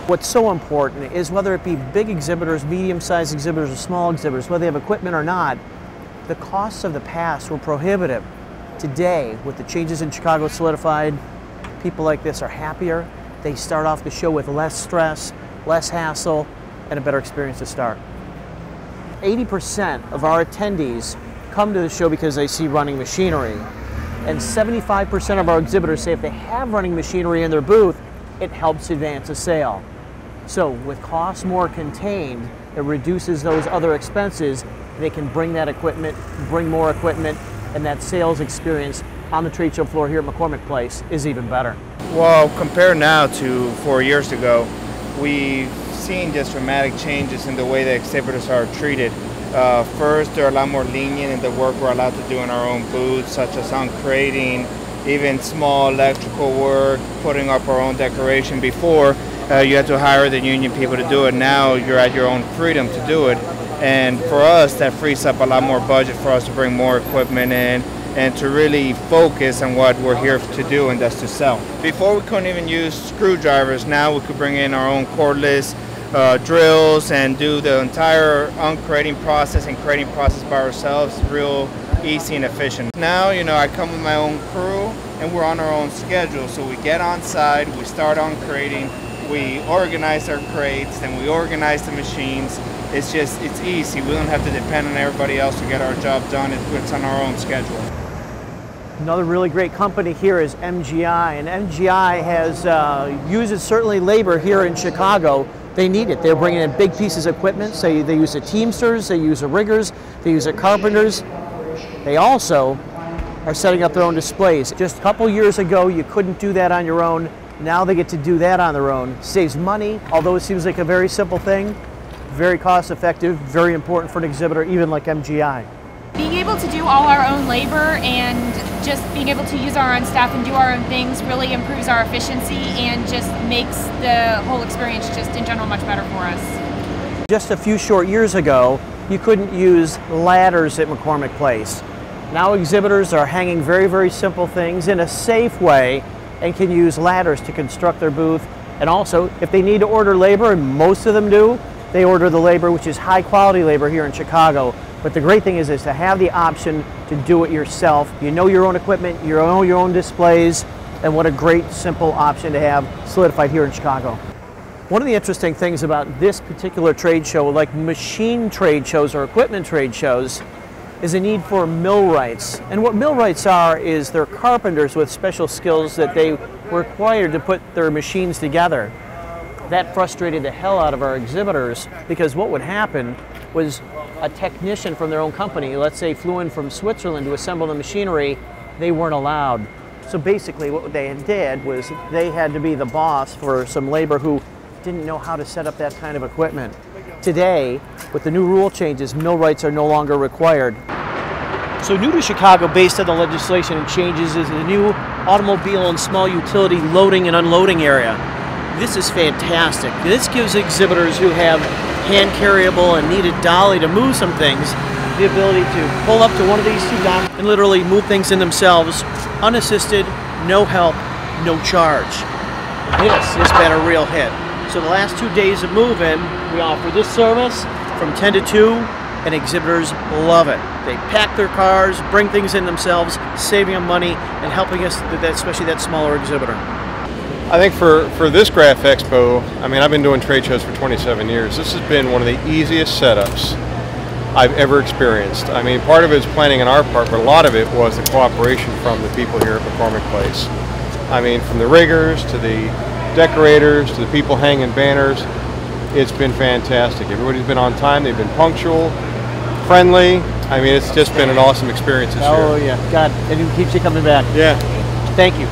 What's so important is whether it be big exhibitors, medium-sized exhibitors, or small exhibitors, whether they have equipment or not, the costs of the past were prohibitive. Today, with the changes in Chicago solidified, people like this are happier. They start off the show with less stress, less hassle, and a better experience to start. 80% of our attendees come to the show because they see running machinery. And 75% of our exhibitors say if they have running machinery in their booth, it helps advance a sale. So with costs more contained, it reduces those other expenses. They can bring that equipment, bring more equipment, and that sales experience on the trade show floor here at McCormick Place is even better. Well, compared now to 4 years ago, we've seen just dramatic changes in the way that exhibitors are treated. First, they're a lot more lenient in the work we're allowed to do in our own booths, such as uncrating, even small electrical work, putting up our own decoration. Before, you had to hire the union people to do it. Now you're at your own freedom to do it. And for us, that frees up a lot more budget for us to bring more equipment in and to really focus on what we're here to do, and that's to sell. Before, we couldn't even use screwdrivers. Now we could bring in our own cordless drills and do the entire uncrating process and crating process by ourselves, real easy and efficient. Now, I come with my own crew and we're on our own schedule. So we get on site, we start uncrating, we organize our crates, then we organize the machines. It's easy. We don't have to depend on everybody else to get our job done. It's on our own schedule. Another really great company here is MGI, and MGI has uses certainly labor here in Chicago. They need it. They're bringing in big pieces of equipment. So they use the Teamsters, they use the riggers, they use the carpenters. They also are setting up their own displays. Just a couple years ago, you couldn't do that on your own. Now they get to do that on their own. Saves money, although it seems like a very simple thing. Very cost effective, very important for an exhibitor, even like MGI. Being able to do all our own labor and just being able to use our own staff and do our own things really improves our efficiency and just makes the whole experience just in general much better for us. Just a few short years ago, you couldn't use ladders at McCormick Place. Now exhibitors are hanging very, very simple things in a safe way and can use ladders to construct their booth. And also, if they need to order labor, and most of them do, they order the labor, which is high quality labor here in Chicago. But the great thing is to have the option to do it yourself. You know your own equipment, you know your own displays, and what a great simple option to have solidified here in Chicago. One of the interesting things about this particular trade show, like machine trade shows or equipment trade shows, is a need for millwrights. And what millwrights are is they're carpenters with special skills that they were required to put their machines together. That frustrated the hell out of our exhibitors, because what would happen was a technician from their own company, let's say flew in from Switzerland to assemble the machinery, they weren't allowed. So basically what they did was they had to be the boss for some labor who didn't know how to set up that kind of equipment. Today, with the new rule changes, millwrights are no longer required. So new to Chicago, based on the legislation and changes, is the new automobile and small utility loading and unloading area. This is fantastic. This gives exhibitors who have hand-carryable and need a dolly to move some things the ability to pull up to one of these two docks and literally move things in themselves, unassisted, no help, no charge. This has been a real hit. So the last 2 days of move-in, we offer this service from 10 to 2, and exhibitors love it. They pack their cars, bring things in themselves, saving them money, and helping us, especially that smaller exhibitor. I think for this Graph Expo, I've been doing trade shows for 27 years. This has been one of the easiest setups I've ever experienced. Part of it is planning on our part, but a lot of it was the cooperation from the people here at McCormick Place. From the riggers to the decorators to the people hanging banners, it's been fantastic. Everybody's been on time, they've been punctual, friendly. It's just been an awesome experience this year. Oh yeah, God, and it keeps you coming back. Yeah. Thank you.